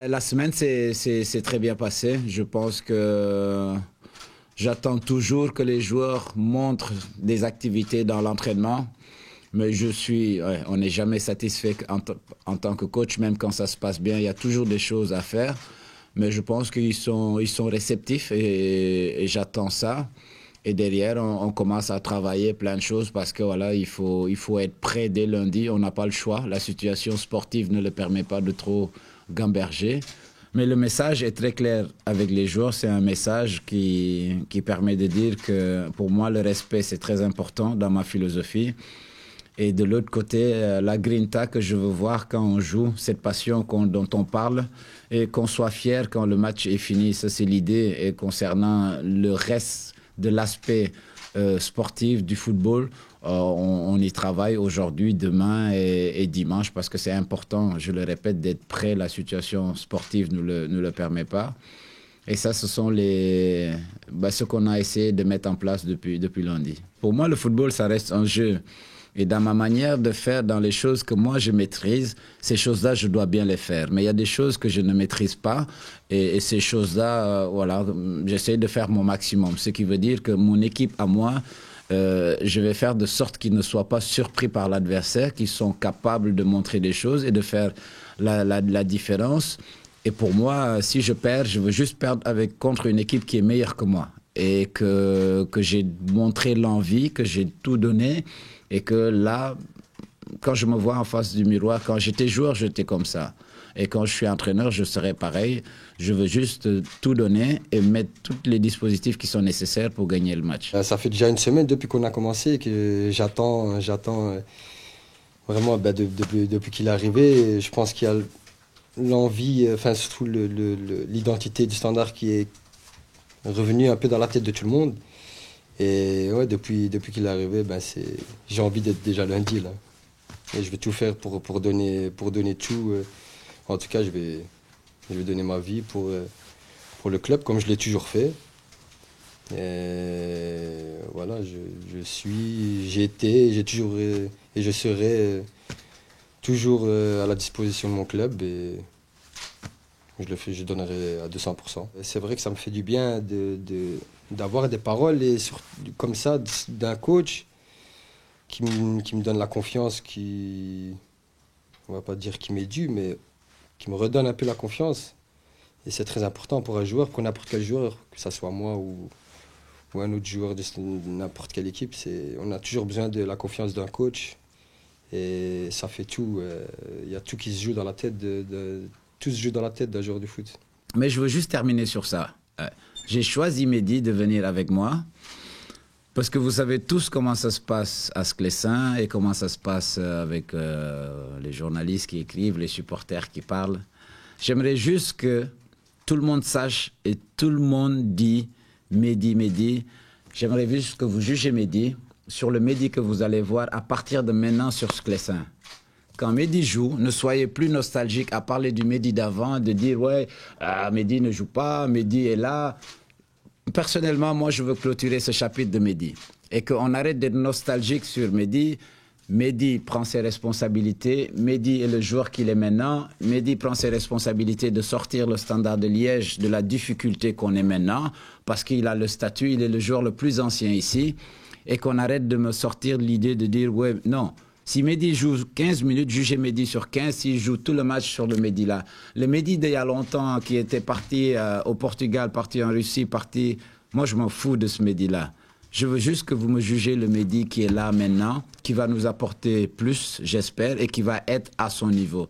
La semaine c'est très bien passé. Je pense que j'attends toujours que les joueurs montrent des activités dans l'entraînement. Mais on n'est jamais satisfait en tant que coach, même quand ça se passe bien. Il y a toujours des choses à faire. Mais je pense ils sont réceptifs et j'attends ça. Et derrière, on commence à travailler plein de choses parce que voilà, il faut être prêt dès lundi. On n'a pas le choix. La situation sportive ne le permet pas de trop gamberger. Mais le message est très clair avec les joueurs. C'est un message qui permet de dire que pour moi, le respect, c'est très important dans ma philosophie. Et de l'autre côté, la grinta que je veux voir quand on joue, cette passion dont on parle, et qu'on soit fier quand le match est fini. Ça, c'est l'idée. Et concernant le reste de l'aspect sportif du football, on y travaille aujourd'hui, demain et dimanche parce que c'est important, je le répète, d'être prêt. La situation sportive ne le permet pas. Et ça, ce sont ce qu'on a essayé de mettre en place depuis lundi. Pour moi, le football, ça reste un jeu. Et dans ma manière de faire, dans les choses que moi je maîtrise, ces choses-là, je dois bien les faire. Mais il y a des choses que je ne maîtrise pas. Et ces choses-là, voilà, j'essaie de faire mon maximum. Ce qui veut dire que mon équipe à moi, je vais faire de sorte qu'ils ne soient pas surpris par l'adversaire, qu'ils sont capables de montrer des choses et de faire la différence. Et pour moi, si je perds, je veux juste perdre contre une équipe qui est meilleure que moi. Et que j'ai montré l'envie, que j'ai tout donné. Et que là, quand je me vois en face du miroir, quand j'étais joueur, j'étais comme ça. Et quand je suis entraîneur, je serai pareil. Je veux juste tout donner et mettre tous les dispositifs qui sont nécessaires pour gagner le match. Ça fait déjà une semaine depuis qu'on a commencé que j'attends vraiment depuis qu'il est arrivé. Je pense qu'il y a l'envie, enfin surtout l'identité du Standard qui est revenue un peu dans la tête de tout le monde. Et ouais, depuis qu'il est arrivé, j'ai envie d'être déjà lundi là. Et je vais tout faire pour donner tout. En tout cas, je vais donner ma vie pour le club, comme je l'ai toujours fait. Et voilà, j'ai été, j'ai toujours et je serai toujours à la disposition de mon club et je donnerai à 200%. C'est vrai que ça me fait du bien d'avoir des paroles comme ça d'un coach qui me donne la confiance, on va pas dire qui m'est due, mais qui me redonne un peu la confiance. Et c'est très important pour un joueur, pour n'importe quel joueur, que ce soit moi ou un autre joueur de n'importe quelle équipe. On a toujours besoin de la confiance d'un coach et ça fait tout. Il y a tout qui se joue dans la tête, tout se joue dans la tête d'un joueur de foot. Mais je veux juste terminer sur ça. J'ai choisi Mehdi de venir avec moi parce que vous savez tous comment ça se passe à Sclessin et comment ça se passe avec les journalistes qui écrivent, les supporters qui parlent. J'aimerais juste que tout le monde sache et tout le monde dit Mehdi, Mehdi. J'aimerais juste que vous jugez Mehdi sur le Mehdi que vous allez voir à partir de maintenant sur Sclessin. Quand Mehdi joue, ne soyez plus nostalgique à parler du Mehdi d'avant, de dire « ouais, Mehdi ne joue pas, Mehdi est là ». Personnellement, moi, je veux clôturer ce chapitre de Mehdi et qu'on arrête d'être nostalgique sur Mehdi. Mehdi prend ses responsabilités. Mehdi est le joueur qu'il est maintenant. Mehdi prend ses responsabilités de sortir le Standard de Liège de la difficulté qu'on est maintenant parce qu'il a le statut, il est le joueur le plus ancien ici et qu'on arrête de me sortir l'idée de dire « ouais, non ». Si Mehdi joue 15 minutes, jugez Mehdi sur 15, s'il joue tout le match sur le Mehdi là. Le Mehdi d'il y a longtemps, qui était parti au Portugal, parti en Russie, moi je m'en fous de ce Mehdi là. Je veux juste que vous me jugez le Mehdi qui est là maintenant, qui va nous apporter plus, j'espère, et qui va être à son niveau.